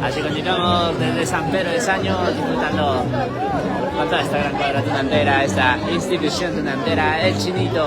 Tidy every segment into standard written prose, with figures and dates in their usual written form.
Así continuamos desde San Pedro de Saños disfrutando con toda esta gran cuadra tunantera, esta institución tunantera, el Chinito.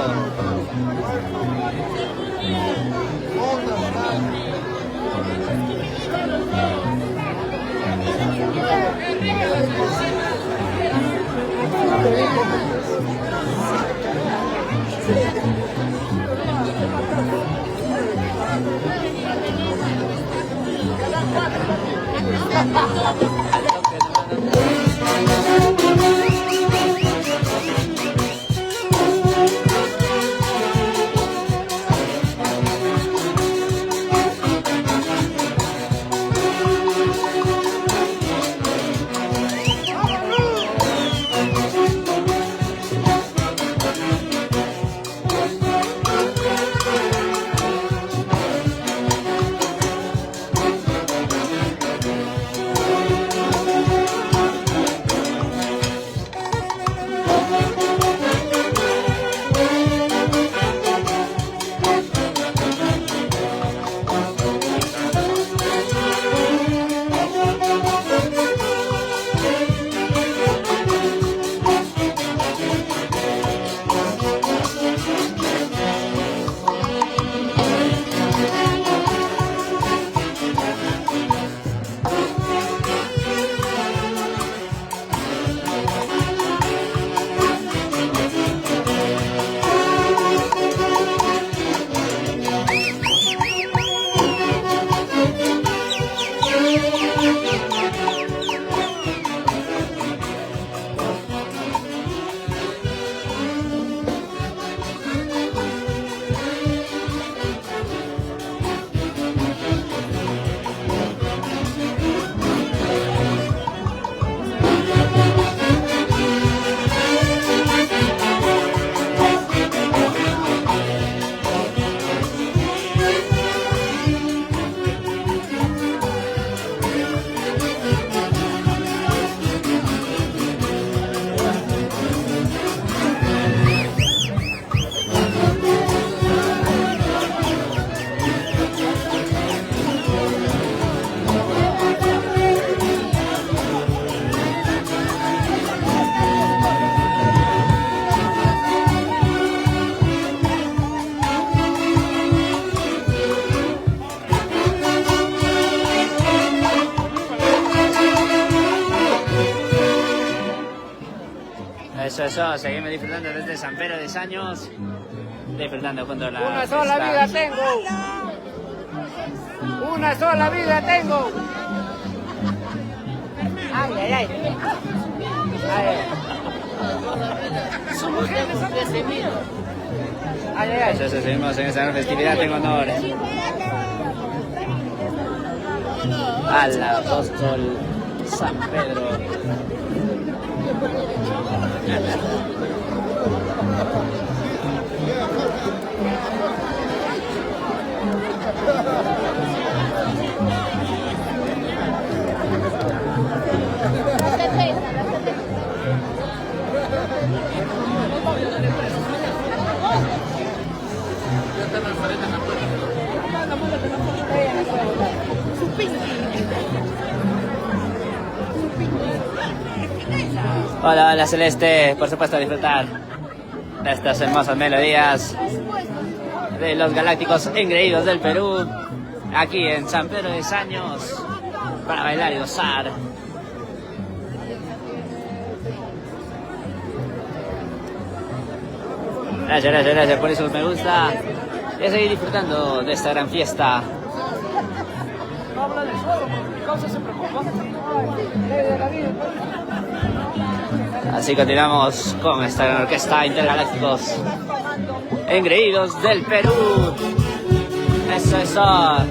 Eso, seguimos disfrutando desde San Pedro de Saños, disfrutando junto a la... Una sola vida tengo. Una sola vida tengo. Ay, ay, ay. Su mujer me saca ese miedo. Ay, ay, ay. Eso, seguimos en esta gran festividad en honor al apóstol San Pedro. Hola, hola Celeste, por supuesto disfrutar de estas hermosas melodías de los galácticos engreídos del Perú, aquí en San Pedro de Saños, para bailar y gozar. Gracias por esos me gusta y a seguir disfrutando de esta gran fiesta. Así continuamos con esta gran orquesta Intergalácticos Engreídos del Perú. Eso.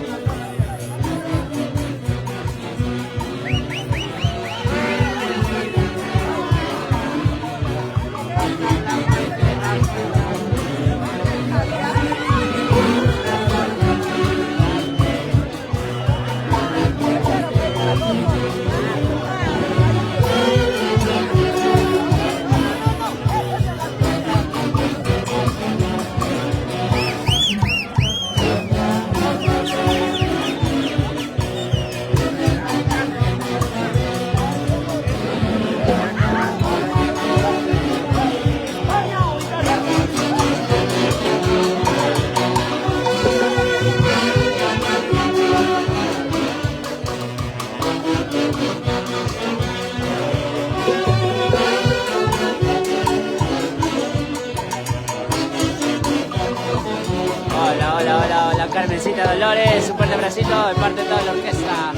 Dolores, un fuerte abracito de parte de toda la orquesta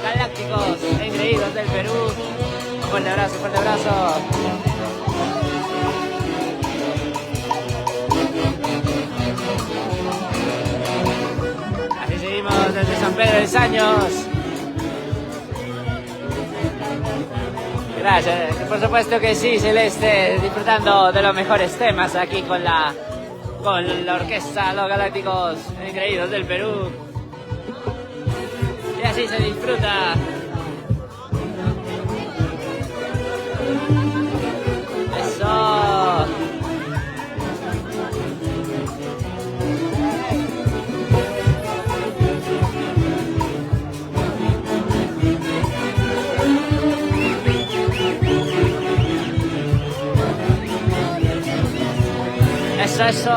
Galácticos Engreídos del Perú. Un fuerte abrazo, un fuerte abrazo. Así seguimos desde San Pedro de Saños. Gracias, por supuesto que sí, Celeste, disfrutando de los mejores temas aquí con la orquesta Los Galácticos Engreídos del Perú. Y así se disfruta. Eso. Eso.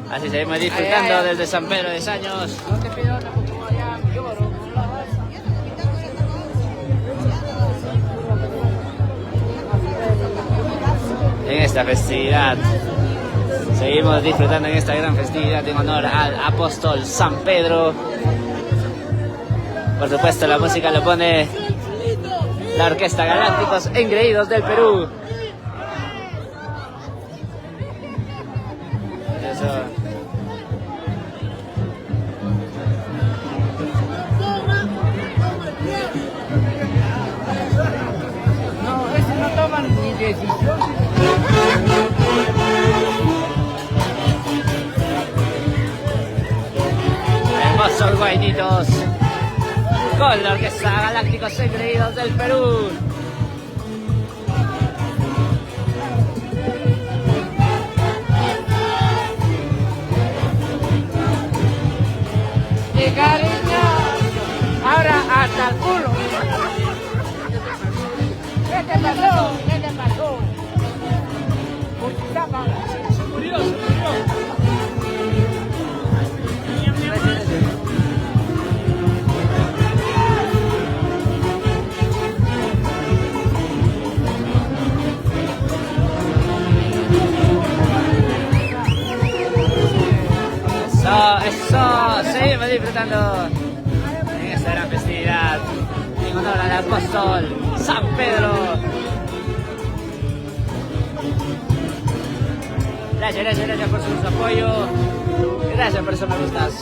Así seguimos disfrutando desde San Pedro de Saños. En esta festividad, seguimos disfrutando en esta gran festividad en honor al apóstol San Pedro. Por supuesto, la música lo pone la Orquesta Galácticos Engreídos del Perú. Hermosos guainitos con la Orquesta Galácticos Engreídos del Perú. ¡Qué cariño! Ahora hasta el culo. ¿Qué te pasó? ¿Qué te pasó? Se murió. Eso, seguimos disfrutando en esta gran festividad en honor al apóstol San Pedro. Gracias por su apoyo. Gracias por eso me gustas.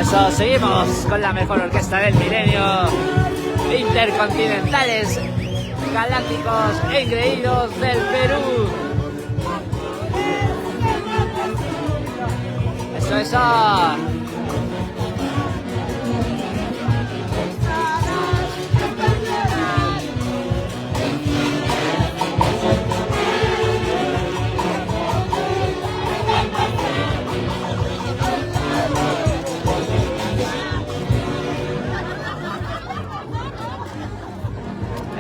Eso, seguimos con la mejor orquesta del milenio. Intercontinentales Galácticos Engreídos del Perú. Eso.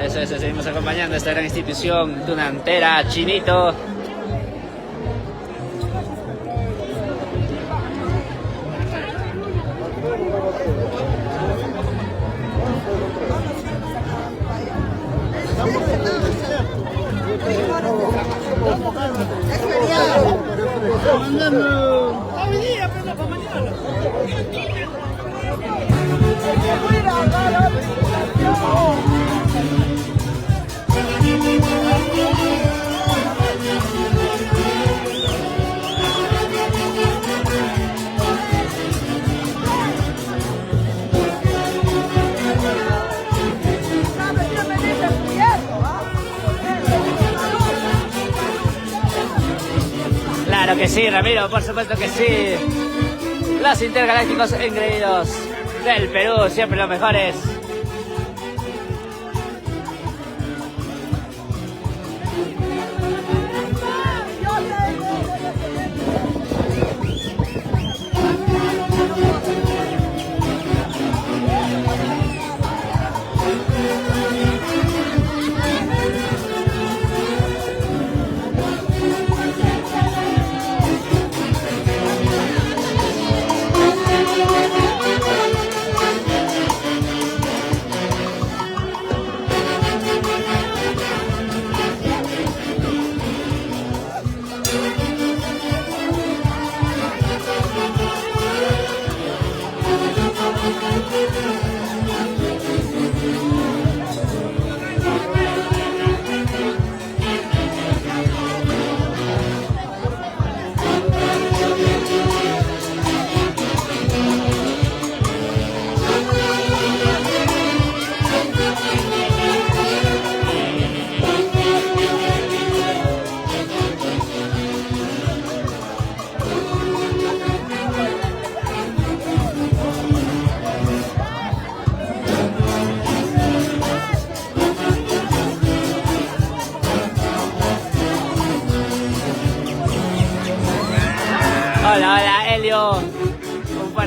Eso, seguimos acompañando a esta gran institución tunantera, Chinito. Claro que sí, Ramiro, por supuesto que sí. Los intergalácticos engreídos del Perú, siempre los mejores.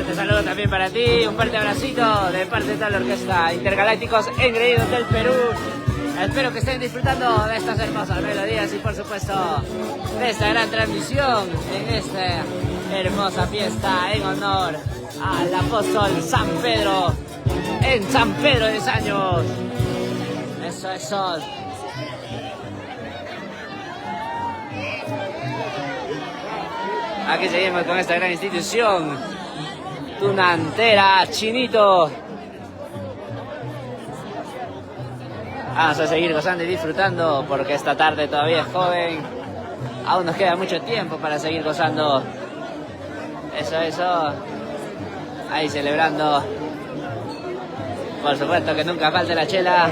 fuerte saludo también para ti, un fuerte abracito de parte de toda la orquesta Intergalácticos Engreídos del Perú. Espero que estén disfrutando de estas hermosas melodías y por supuesto de esta gran transmisión en esta hermosa fiesta en honor al apóstol San Pedro en San Pedro de Saños. Eso. Aquí seguimos con esta gran institución, Tunantera Chinito. Vamos a seguir gozando y disfrutando porque esta tarde todavía es joven. Aún nos queda mucho tiempo para seguir gozando. Eso. Ahí celebrando. Por supuesto que nunca falte la chela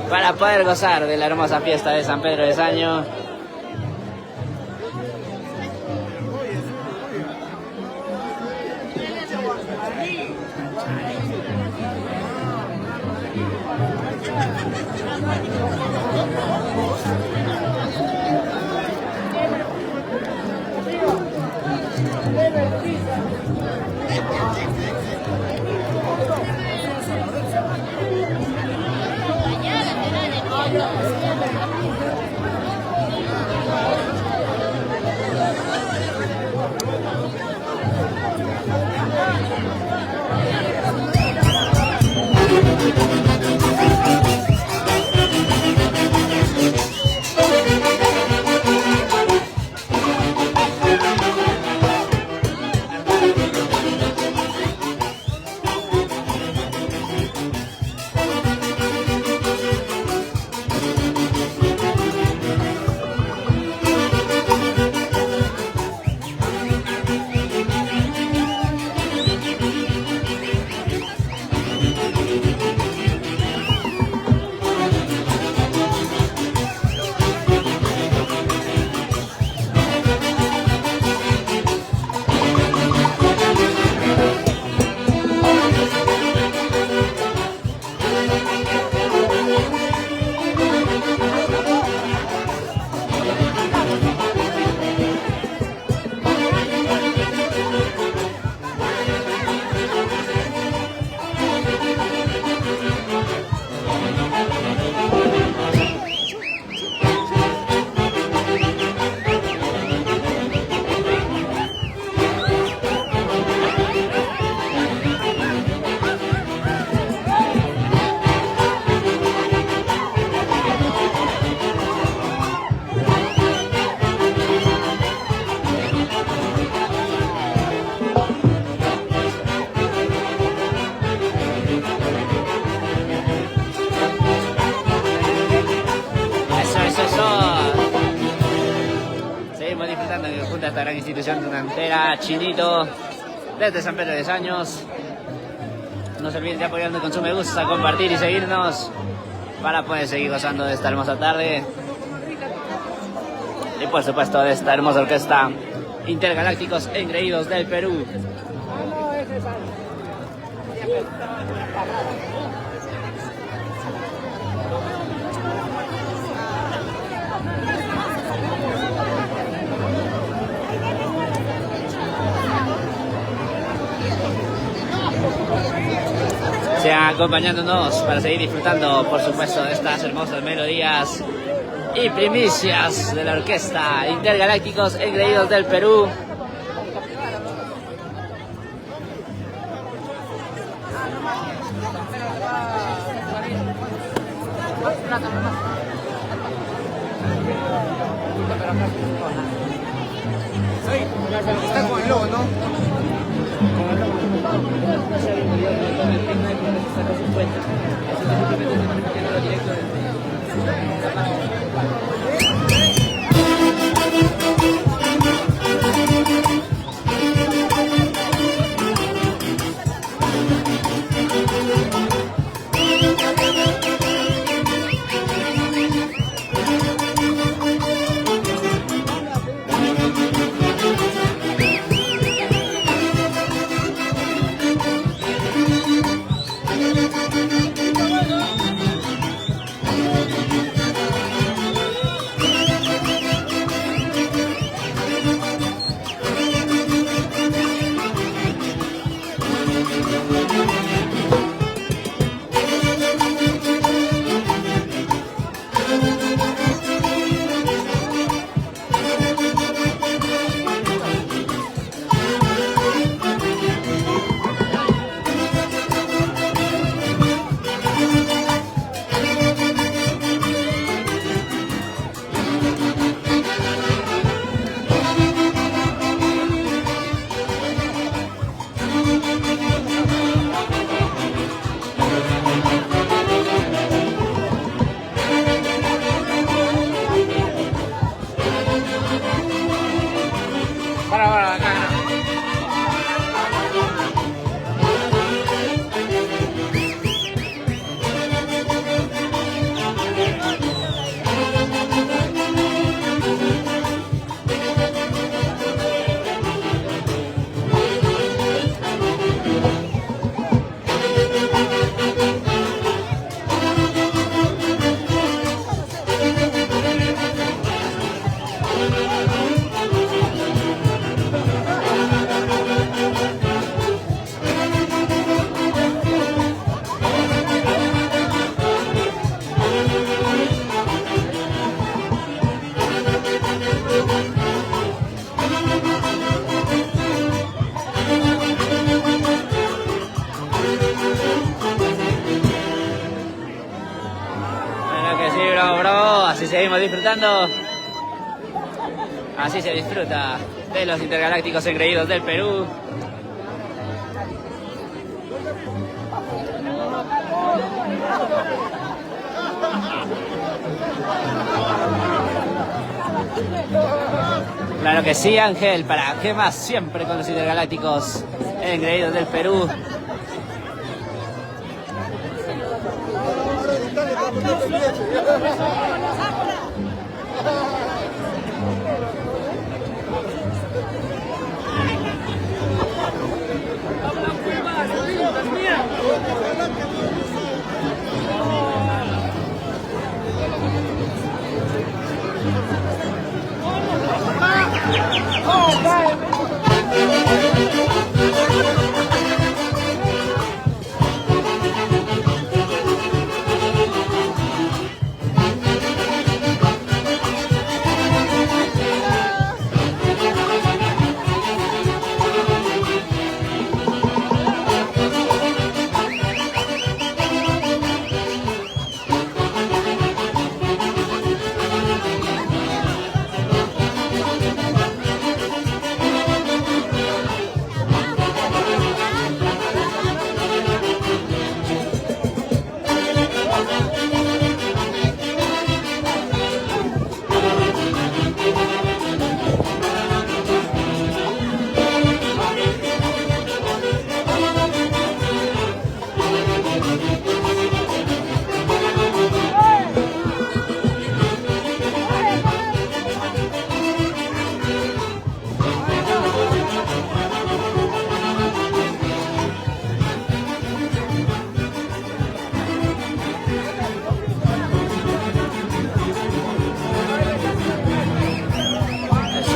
para poder gozar de la hermosa fiesta de San Pedro de Saño. Seguimos disfrutando junto a esta gran institución Tunantera Chinito desde San Pedro de Saños. No se olviden de apoyarnos con su me gusta, compartir y seguirnos para poder seguir gozando de esta hermosa tarde y por supuesto de esta hermosa orquesta Intergalácticos Engreídos del Perú. Sean acompañándonos para seguir disfrutando, por supuesto, de estas hermosas melodías y primicias de la orquesta Intergalácticos Engreídos del Perú. Está con el logo, ¿no? Así seguimos disfrutando. Así se disfruta de los intergalácticos engreídos del Perú. Claro que sí, Ángel. ¿Para qué más? Siempre con los intergalácticos engreídos del Perú.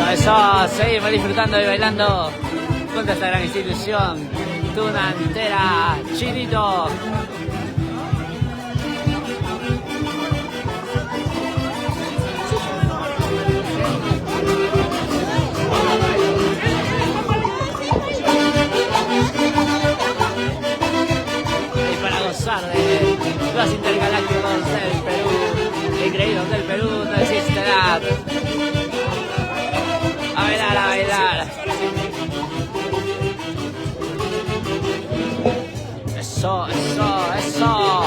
Eso, seguimos disfrutando y bailando junto a esta gran institución tunantera, Chinito. Y para gozar de los intergalácticos del Perú, increíbles del Perú, no existe edad. A bailar, a bailar. Eso, eso, eso.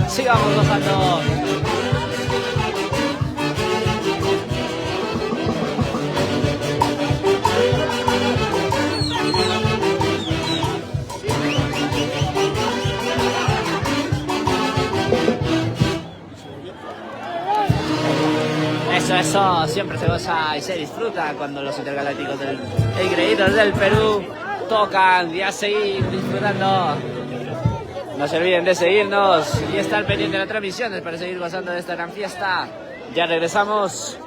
Sigamos gozando. Eso, siempre se goza y se disfruta cuando los intergalácticos engreídos del Perú tocan y a seguir disfrutando. No se olviden de seguirnos y estar pendientes de las transmisiones para seguir gozando de esta gran fiesta. Ya regresamos.